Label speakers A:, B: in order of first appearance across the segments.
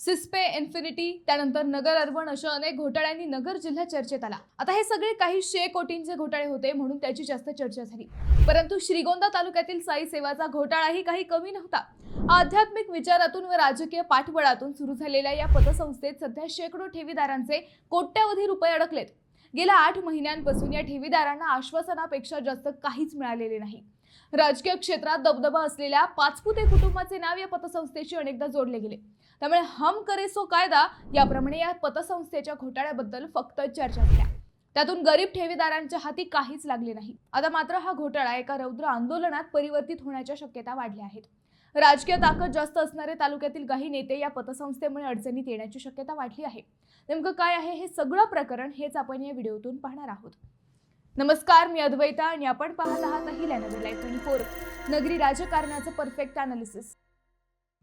A: सिस्पे, infinity, त्यानंतर नगर urban अशा अनेक घोटाळ्यांनी नगर जिल्हा चर्चेत आला। आता हे सगळे काही 100 कोटींचे घोटाळे होते म्हणून त्याची जास्त चर्चा झाली। परंतु श्रीगोंदा तालुक्यातील साई सेवाचा घोटाळाही काही कमी नव्हता। आध्यात्मिक विचारातून व राजकीय पाठबळातून सुरू झालेल्या या पतसंस्थेत सध्या शेकडो ठेवीदारांचे कोट्यवधी रुपये अडकलेत। गेल्या 8 महिन्यांपासून या ठेवीदारांना आश्वासनापेक्षा जास्त काहीच मिळालेले नाही। राजकीय क्षेत्रात दबदबा असलेल्या पाचपुते कुटुंबाचे नाव या पतसंस्थेशी अनेकदा जोडले गेले। त्यामुळे हम करे सो कायदा याप्रमाणे या पतसंस्थेच्या घोटाळ्याबद्दल फक्त चर्चा झाल्या। त्यातून गरीब ठेवीदारांच्या हाती काहीच लागले नाही। आता मात्र हा घोटाळा एका रौद्र आंदोलनात परिवर्तित होण्याच्या शक्यता वाढल्या आहेत। राजकीय ताकद जास्त असणारे तालुक्यातील काही नेते या पतसंस्थेमुळे अडचणीत येण्याची शक्यता वाढली आहे। नेमकं काय आहे हे सगळं प्रकरण हेच आपण या व्हिडिओतून पाहणार आहोत। नमस्कार, मी अद्वैता आणि आपण पाहत आहात अहिल्या नगर लाईव्ह 24, नगरी राजकारणाचं परफेक्ट अनालिसिस।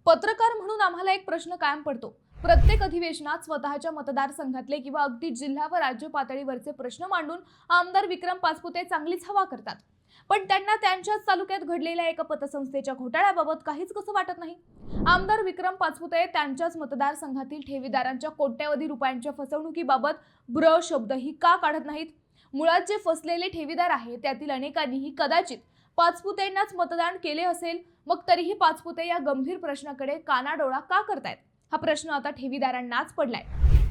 A: पत्रकार म्हणून आम्हाला एक प्रश्न कायम पडतो। प्रत्येक अधिवेशनात स्वतःच्या मतदारसंघातले किंवा अगदी जिल्हा व राज्य पातळीवरचे प्रश्न मांडून आमदार विक्रम पाचपुते चांगलीच हवा करतात, पण त्यांना त्यांच्याच तालुक्यात घडलेल्या एका पतसंस्थेच्या घोटाळ्याबाबत काहीच कसं वाटत नाही। आमदार विक्रम पाचपुते त्यांच्याच मतदारसंघातील ठेवीदारांच्या कोट्यवधी रुपयांच्या फसवणुकीबाबत ब्र शब्दही का काढत नाहीत? मुळात जे फसलेले ठेवीदार आहेत त्यातील अनेकांनीही कदाचित पाचपुतेंनाच मतदान केले असेल, मग तरीही पाचपुते या गंभीर प्रश्नाकडे कानाडोळा का करतायत? हा प्रश्न आता ठेवीदारांनाच पडलाय।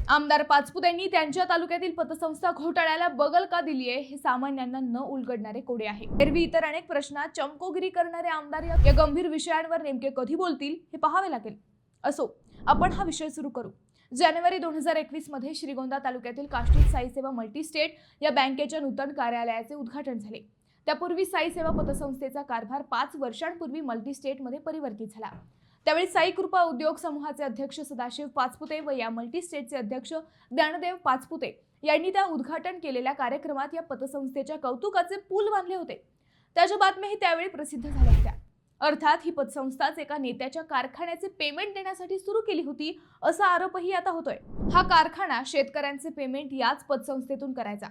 A: आमदार पाचपुतेंनी त्यांच्या तालुक्यातील पतसंस्था घोटाळ्याला बगल का दिली आहे हे सामान्यांना न उलगडणारे कोडे आहे। एरवी इतर अनेक प्रश्नात चमकोगिरी करणारे आमदार या गंभीर विषयांवर नेमके कधी बोलतील हे पाहावे लागेल। असो, आपण हा विषय सुरू करू। जानेवारी 2021 मध्ये श्रीगोंदा तालुक्यातील काष्टीत साई सेवा मल्टीस्टेट या बँकेच्या नूतन कार्यालयाचे उद्घाटन झाले। त्यापूर्वी साई सेवा पतसंस्थेचा कारभार 5 वर्षांपूर्वी मल्टीस्टेटमध्ये परिवर्तित झाला। त्यावेळी साई कृपा उद्योग समूहाचे अध्यक्ष सदाशिव पाचपुते व या मल्टीस्टेटचे अध्यक्ष ज्ञानदेव पाचपुते यांनी त्या उद्घाटन केलेल्या कार्यक्रमात या पतसंस्थेच्या कौतुकाचे पूल बांधले होते। त्याच्या बातम्याही त्यावेळी प्रसिद्ध झाल्या होत्या। अर्थात ही पतसंस्थाच एका नेत्याच्या कारखान्याचे पेमेंट देण्यासाठी सुरू केली होती असा आरोपही आता होतोय। हा कारखाना शेतकऱ्यांचे पेमेंट याच पतसंस्थेतून करायचा,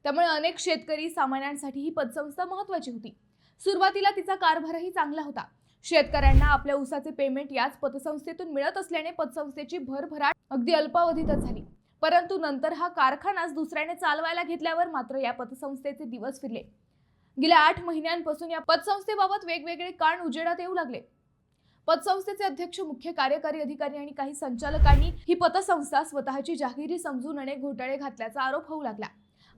A: त्यामुळे अनेक शेतकरी सामान्यांसाठी ही पतसंस्था महत्त्वाची होती। सुरुवातीला तिचा कारभारही चांगला होता। शेतकऱ्यांना आपल्या ऊसाचे पेमेंट याच पतसंस्थेतून मिळत असल्याने पतसंस्थेची भरभराट अगदी अल्पावधीतच झाली। परंतु नंतर हा कारखानाच दुसऱ्याने चालवायला घेतल्यावर मात्र या पतसंस्थेचे दिवस फिरले। गेल्या 8 महिन्यांपासून या पतसंस्थेबाबत वेगवेगळे कान उजेडात येऊ लागले। पतसंस्थेचे अध्यक्ष, मुख्य कार्यकारी अधिकारी आणि काही संचालकांनी ही पतसंस्था स्वतःची जागिरी समजून अनेक घोटाळे घातल्याचा आरोप होऊ लागला।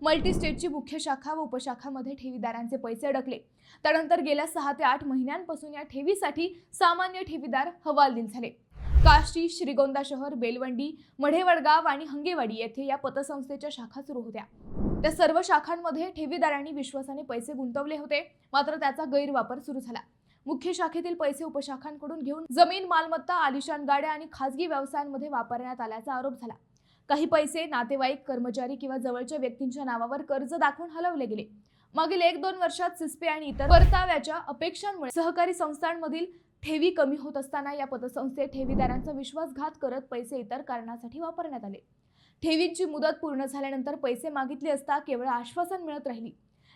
A: मल्टीस्टेटची मुख्य शाखा व उपशाखांमध्ये ठेवीदारांचे पैसे अडकले। त्यानंतर गेल्या 6 ते 8 महिन्यांपासून या ठेवीसाठी सामान्य ठेवीदार हवालदिल झाले। काष्टी, श्रीगोंदा शहर, बेलवंडी, मढेवडगाव आणि हंगेवाडी येथे या पतसंस्थेच्या शाखा सुरू होत्या। त्या सर्व शाखांमध्ये ठेवीदारांनी विश्वासाने पैसे गुंतवले होते, मात्र त्याचा गैरवापर सुरू झाला। मुख्य शाखेतील पैसे उपशाखांकडून घेऊन जमीन, मालमत्ता, आलिशान गाड्या आणि खासगी व्यवसायांमध्ये वापरण्यात आल्याचा आरोप झाला। काही पैसे नातेवाईक, कर्मचारी किंवा जवळच्या व्यक्तींच्या नावावर कर्ज दाखवून हलवले गेले। मागील 1-2 वर्षात सिस्पे आणि इतर परताव्याच्या अपेक्षांमुळे सहकारी संस्थांमधील ठेवी कमी होत असताना या पतसंस्थेत ठेवीदारांचा विश्वासघात करत पैसे इतर कारणासाठी वापरण्यात आले। ठेवींची मुदत पूर्ण झाल्यानंतर पैसे मागितले असता केवळ आश्वासन मिळत राहिली।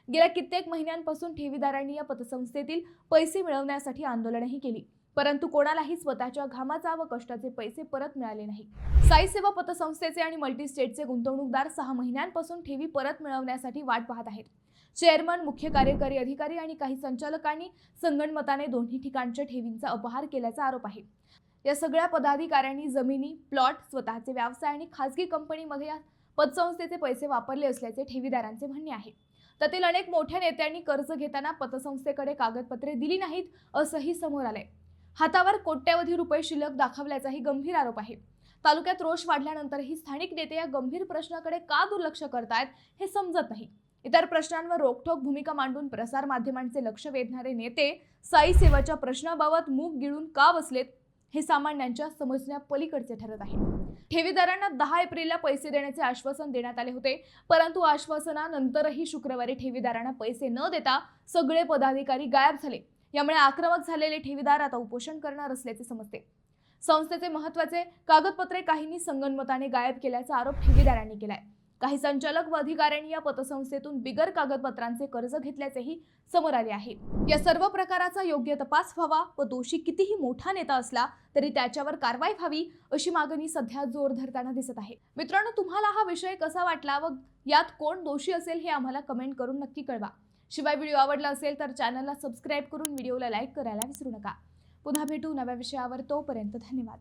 A: गेल्या कित्येक महिन्यांपासून ठेवीदारांनी या पतसंस्थेतील पैसे मिळवण्यासाठी आंदोलनही केली, परंतु कोणालाही स्वतःच्या घामाचा व कष्टाचे पैसे परत मिळाले नाही। साई सेवा पतसंस्थेचे आणि मल्टीस्टेटचे गुंतवणूकदार 6 महिन्यांपासून ठेवी परत मिळवण्यासाठी वाट पाहत आहेत। चेअरमन, मुख्य कार्यकारी अधिकारी आणि काही संचालकांनी संगनमताने दोन्ही ठिकाणच्या ठेवींचा अपहार केल्याचा आरोप आहे। या सगळ्या पदाधिकाऱ्यांनी जमिनी, प्लॉट, स्वतःचे व्यवसाय आणि खासगी कंपनीमध्ये या पतसंस्थेचे पैसे वापरले असल्याचे ठेवीदारांचे म्हणणे आहे। त्यातील अनेक मोठ्या नेत्यांनी कर्ज घेताना पतसंस्थेकडे कागदपत्रे दिली नाहीत असंही समोर आलंय। हातावर कोट्यवधी रुपये शिल्लक दाखवल्याचाही गंभीर आरोप आहे। तालुक्यात रोष वाढल्यानंतरही स्थानिक नेते या गंभीर प्रश्नाकडे का दुर्लक्ष करतायत हे समजत नाही। इतर प्रश्नांवर रोखठोक भूमिका मांडून प्रसार माध्यमांचे लक्ष वेधणारे नेते साई सेवाच्या प्रश्नाबाबत मूग गिळून का बसलेत हे सामान्यांच्या समजण्या पलीकडचे ठरत आहे। ठेवीदारांना 10 एप्रिलला पैसे देण्याचे आश्वासन देण्यात आले होते, परंतु आश्वासनानंतरही शुक्रवारी ठेवीदारांना पैसे न देता सगळे पदाधिकारी गायब झाले। यामुळे आक्रमक झालेले ठेवीदार आता उपोषण करणार असल्याचे समजते। संस्थेचे महत्त्वाचे कागदपत्रे काहींनी संगनमताने गायब केल्याचा आरोप ठेवीदारांनी केलाय। काही संचालक व अधिकाऱ्यांनी या पतसंस्थेतून बिगर कागदपत्रांचे कर्ज घेतल्याचेही समोर आले आहे। या सर्व प्रकाराचा योग्य तपास व्हावा व दोषी कितीही मोठा नेता असला तरी त्याच्यावर कारवाई व्हावी अशी मागणी सध्या जोर धरताना दिसत आहे। मित्रांनो, तुम्हाला हा विषय कसा वाटला व यात कोण दोषी असेल हे आम्हाला कमेंट करून नक्की कळवा। शिवाय व्हिडिओ आवडला असेल तर चॅनलला सबस्क्राईब करून व्हिडिओला लाईक करायला विसरू नका। पुन्हा भेटू नव्या विषयावर, तोपर्यंत धन्यवाद।